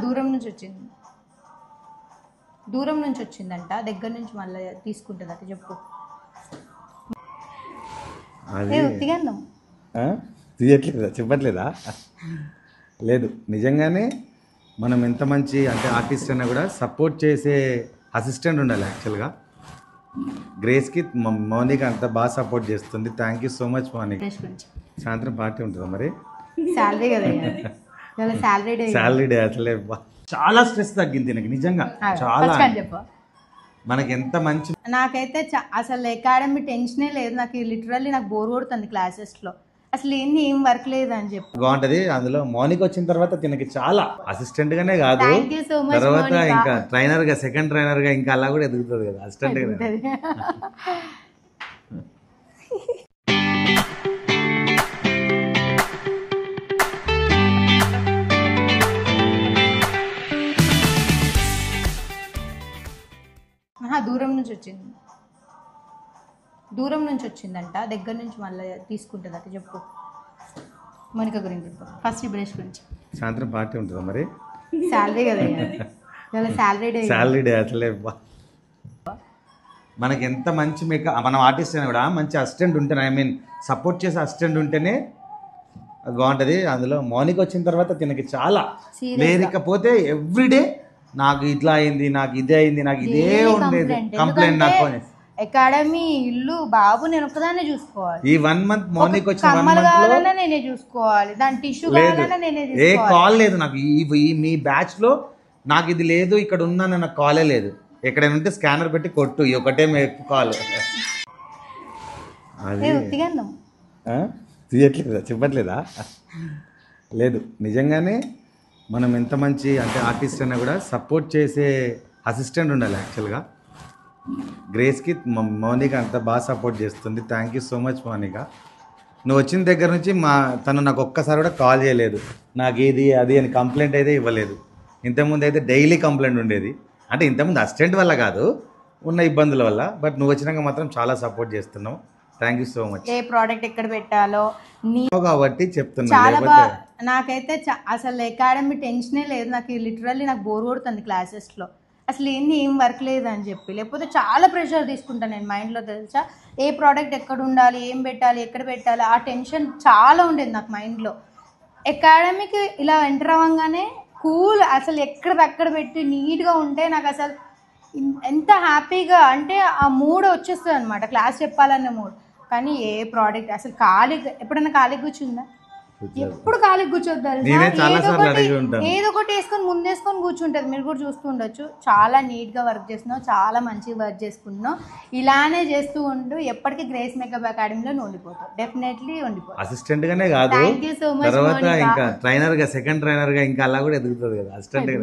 దూరం నుంచి వచ్చింది. దూరం నుంచి వచ్చిందంట, దగ్గర నుంచి మళ్ళీ తీసుకుంటుంది అట. చెప్పు. ఉత్తిగన్నం తీయట్లేదా, చెప్పట్లేదా? లేదు, నిజంగానే మనం ఎంత మంచి అంటే ఆర్టిస్ట్ అయినా కూడా సపోర్ట్ చేసే అసిస్టెంట్ ఉండాలి. యాక్చువల్గా గ్రేస్కి మౌనిక అంత బాగా సపోర్ట్ చేస్తుంది. Thank you so much Mounika. సాయంత్రం పార్టీ ఉంటుందా మరి? శాలరీ కదా, శాలరీ డే. అసలే చాలా స్ట్రెస్ తగ్గింది నాకు నిజంగా. చాలా మనకి ఎంత మంచి. నాకైతే అసలు అకాడమీ టెన్షనే లేదు. నాకు లిటరల్లీ నాకు బోర్ కొడుతుంది క్లాసెస్లో. అసలు ఏంది, ఏం వర్క్ లేదు అని చెప్పి బాగుంటది. అందులో మౌనిక వచ్చిన తర్వాత తినకి చాలా అసిస్టెంట్ గానే కాదు, తర్వాత ఇంకా ట్రైనర్ గా, సెకండ్ ట్రైనర్ గా ఇంకా అలా కూడా ఎదుగుతుంది కదా అసిస్టెంట్ గా. దూరం నుంచి వచ్చింది. దూరం నుంచి వచ్చిందంట, దగ్గర నుంచి మళ్ళీ తీసుకుంటుంది అట. చెప్పు మౌనిక గురించి. ఫస్ట్ బ్రష్ గురించి. సాయంత్రం పార్టీ ఉంటుందా మరి? శాలరీ కదా, శాలరీ డే. అసలే మనకి ఎంత మంచి మనం ఆర్టిస్ట్ అయినా కూడా మంచి అసిస్టెంట్ ఉంటేనే, ఐ మీన్ సపోర్ట్ చేసే అసిస్టెంట్ ఉంటేనే అది బాగుంటుంది. అందులో మౌనిక వచ్చిన తర్వాత తినకి చాలా. లేకపోతే ఎవ్రీడే నాకు ఇట్లా అయింది, నాకు ఇదే అయింది, నాకు ఇదే ఉండేది కంప్లైంట్. నాకు అకాడమీ, ఇల్లు, బాబు నేను ఒక్కదాన్నే చూసుకోవాలి. ఈ 1 month మౌనిక వచ్చిన 1 month కావాలన్నా నేనే చూసుకోవాలి, దాని టిష్యూ కావాలన్నా నేనే ఏ కాల్ లేదు నాకు. ఈ మీ బ్యాచ్ లో నాకు ఇది లేదు, ఇక్కడ ఉందని నాకు కాలే లేదు. ఎక్కడైనా ఉంటే స్కానర్ పెట్టి కొట్టు, ఈ ఒకటే కాల్. అది తీయట్లేదా, చెప్పట్లేదా? లేదు, నిజంగానే మనం ఎంత మంచి అంటే ఆర్టిస్ట్ అయినా కూడా సపోర్ట్ చేసే అసిస్టెంట్ ఉండాలి. యాక్చువల్గా గ్రేస్కి మౌనిక అంత బాగా సపోర్ట్ చేస్తుంది. Thank you so much Mounika. నువ్వు వచ్చిన దగ్గర నుంచి తను నాకు ఒక్కసారి కూడా కాల్ చేయలేదు, నాకు ఇది అది అని కంప్లైంట్ అయితే ఇవ్వలేదు. ఇంతకుముందు అయితే డైలీ కంప్లైంట్ ఉండేది. అంటే ఇంతకుముందు అసిస్టెంట్ వల్ల కాదు, ఉన్న ఇబ్బందుల వల్ల. బట్ నువ్వు వచ్చినాక మాత్రం చాలా సపోర్ట్ చేస్తున్నావు. Thank you so much. A product ఎక్కడ పెట్టాలో కాబట్టి చెప్తున్నా. చాలా బాగా. నాకైతే అసలు అకాడమీ టెన్షనే లేదు. నాకు లిటరల్లీ నాకు బోర్ కొడుతుంది క్లాసెస్లో. అసలు ఏంది, ఏం వర్క్ లేదు అని చెప్పి. లేకపోతే చాలా ప్రెషర్ తీసుకుంటాను నేను మైండ్లో, తెలుసా? ఏ ప్రోడక్ట్ ఎక్కడ ఉండాలి, ఏం పెట్టాలి, ఎక్కడ పెట్టాలి, ఆ టెన్షన్ చాలా ఉండేది నాకు మైండ్లో. అకాడమీకి ఇలా ఎంటర్ అవ్వగానే కూల్, అసలు ఎక్కడిదక్కడ పెట్టి నీట్గా ఉంటే నాకు అసలు ఎంత హ్యాపీగా అంటే ఆ మూడ్ వచ్చేస్తుంది అనమాట, క్లాస్ చెప్పాలన్న మూడ్. కానీ ఏ ప్రోడక్ట్ అసలు ఖాళీగా, ఎప్పుడైనా ఖాళీ కూర్చుందా? ఎప్పుడు ఖాళీగా కూర్చోద్దారు. ఏదో ఒకటి వేసుకొని ముందేసుకొని కూర్చుంటుంది. మీరు కూడా చూస్తూ ఉండొచ్చు. చాలా నీట్గా వర్క్ చేస్తున్నావు, చాలా మంచిగా వర్క్ చేసుకుంటున్నావు. ఇలానే చేస్తూ ఉండు, ఎప్పటికీ గ్రేస్ మేకప్ అకాడమీలో ఉండిపోతావు. డెఫినెట్లీ ఉండిపోతావు. అసిస్టెంట్ గానే కాదు, థ్యాంక్ యూ సో మచ్. తర్వాత ఇంకా ట్రైనర్ గా, సెకండ్ ట్రైనర్ గా ఇంకా అలా కూడా ఎదుగుతుంది కదా అసిస్టెంట్ గా.